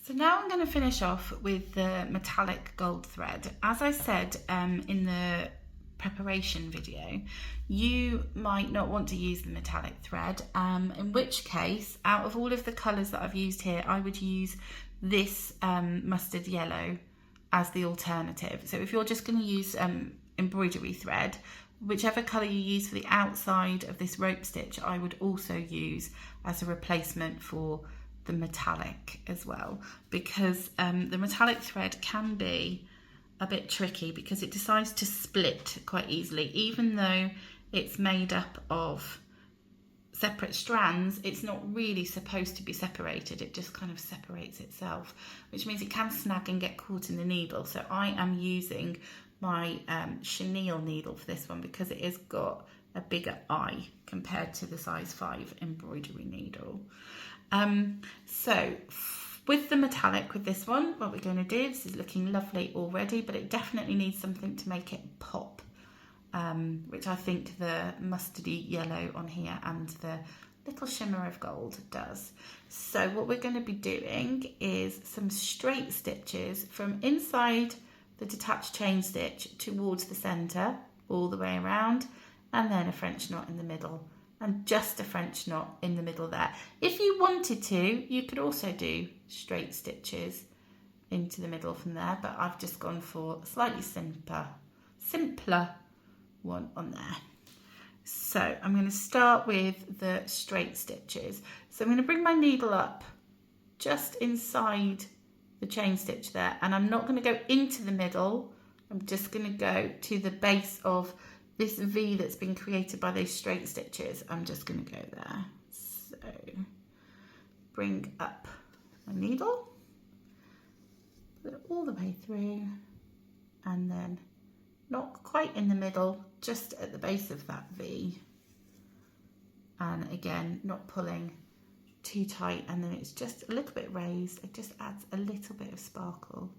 So now I'm going to finish off with the metallic gold thread. As I said in the preparation video, you might not want to use the metallic thread, in which case, out of all of the colours that I've used here, I would use this mustard yellow as the alternative. So if you're just going to use embroidery thread, whichever colour you use for the outside of this rope stitch, I would also use as a replacement for the metallic as well, because the metallic thread can be a bit tricky because it decides to split quite easily. Even though it's made up of separate strands, it's not really supposed to be separated. It just kind of separates itself, which means it can snag and get caught in the needle. So I am using my chenille needle for this one because it has got a bigger eye compared to the size 5 embroidery needle. So with the metallic, with this one, what we're going to do, this is looking lovely already, but it definitely needs something to make it pop, which I think the mustardy yellow on here and the little shimmer of gold does. So what we're going to be doing is some straight stitches from inside the detached chain stitch towards the centre, all the way around, and then a French knot in the middle. And just a French knot in the middle there. If you wanted to, you could also do straight stitches into the middle from there, but I've just gone for a slightly simpler one on there. So I'm going to start with the straight stitches. So I'm going to bring my needle up just inside the chain stitch there, and I'm not going to go into the middle. I'm just going to go to the base of this V that's been created by those straight stitches. I'm just going to go there. So bring up my needle, put it all the way through, and then not quite in the middle, just at the base of that V. And again, not pulling too tight, and then it's just a little bit raised. It just adds a little bit of sparkle,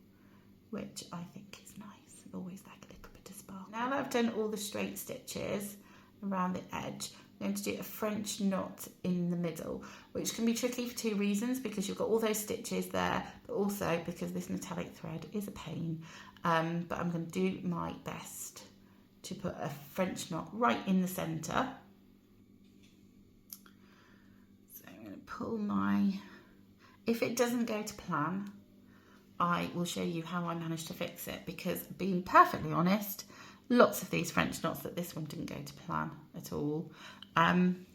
which I think is nice. I always like a little bit of sparkle. Now that I've done all the straight stitches around the edge, I'm going to do a French knot in the middle, which can be tricky for two reasons, because you've got all those stitches there, but also because this metallic thread is a pain. But I'm going to do my best to put a French knot right in the centre. So I'm going to pull my... If it doesn't go to plan, I will show you how I managed to fix it, because being perfectly honest, lots of these French knots that this one didn't go to plan at all. And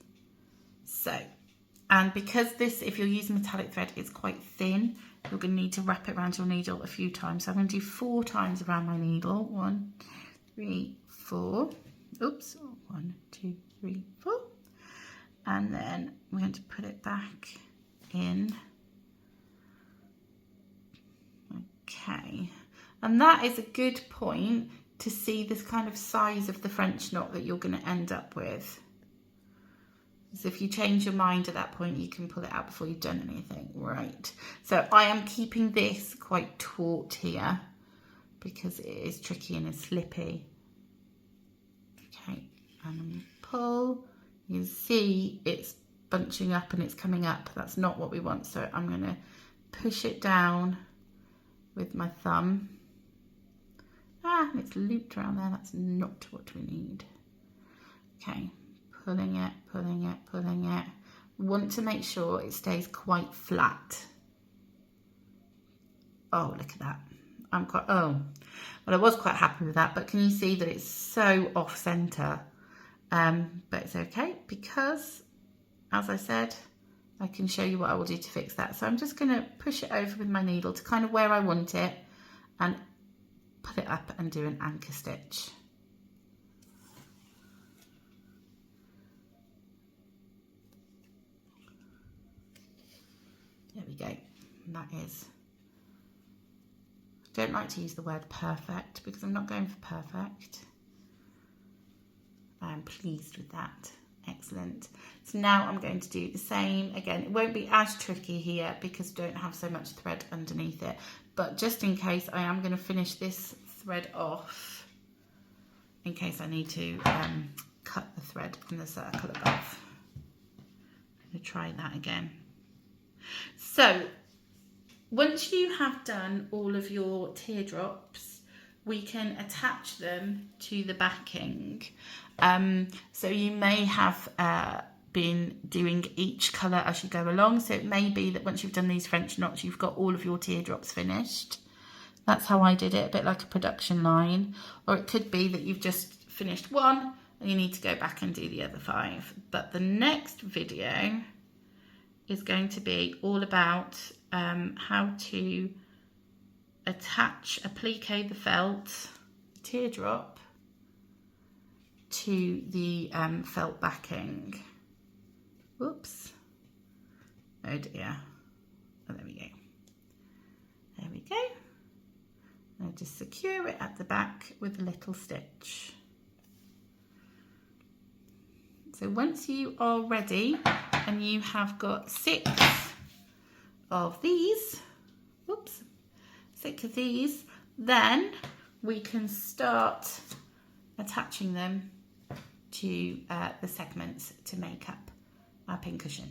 because this, if you're using metallic thread, it's quite thin, you're going to need to wrap it around your needle a few times. So I'm going to do 4 times around my needle. 1, 3, 4. Oops. 1, 2, 3, 4. And then we're going to put it back in. Okay. And that is a good point to see this kind of size of the French knot that you're going to end up with. So if you change your mind at that point, you can pull it out before you've done anything. Right. So I am keeping this quite taut here because it is tricky and it's slippy. Okay. And pull. You see it's bunching up and it's coming up. That's not what we want. So I'm going to push it down with my thumb. And it's looped around there. That's not what we need. Okay. Pulling it, pulling it, pulling it. Want to make sure it stays quite flat. Oh, look at that. Well, I was quite happy with that, but can you see that it's so off center? But it's okay because, as I said, I can show you what I will do to fix that. So I'm just going to push it over with my needle to kind of where I want it and put it up and do an anchor stitch. There we go. And that is, I don't like to use the word perfect because I'm not going for perfect. I'm pleased with that. Excellent. So now I'm going to do the same again. It won't be as tricky here because I don't have so much thread underneath it, but just in case, I am going to finish this thread off in case I need to cut the thread in the circle above. I'm going to try that again. So Once you have done all of your teardrops, we can attach them to the backing. So you may have been doing each colour as you go along. So it may be that once you've done these French knots, you've got all of your teardrops finished. That's how I did it, a bit like a production line. Or it could be that you've just finished one and you need to go back and do the other 5. But the next video is going to be all about how to attach, applique the felt teardrop to the felt backing. Whoops. Oh dear. Oh, there we go. There we go. Now just secure it at the back with a little stitch. So once you are ready and you have got 6 of these, whoops, 6 of these, then we can start attaching them to the segments to make up our pincushion.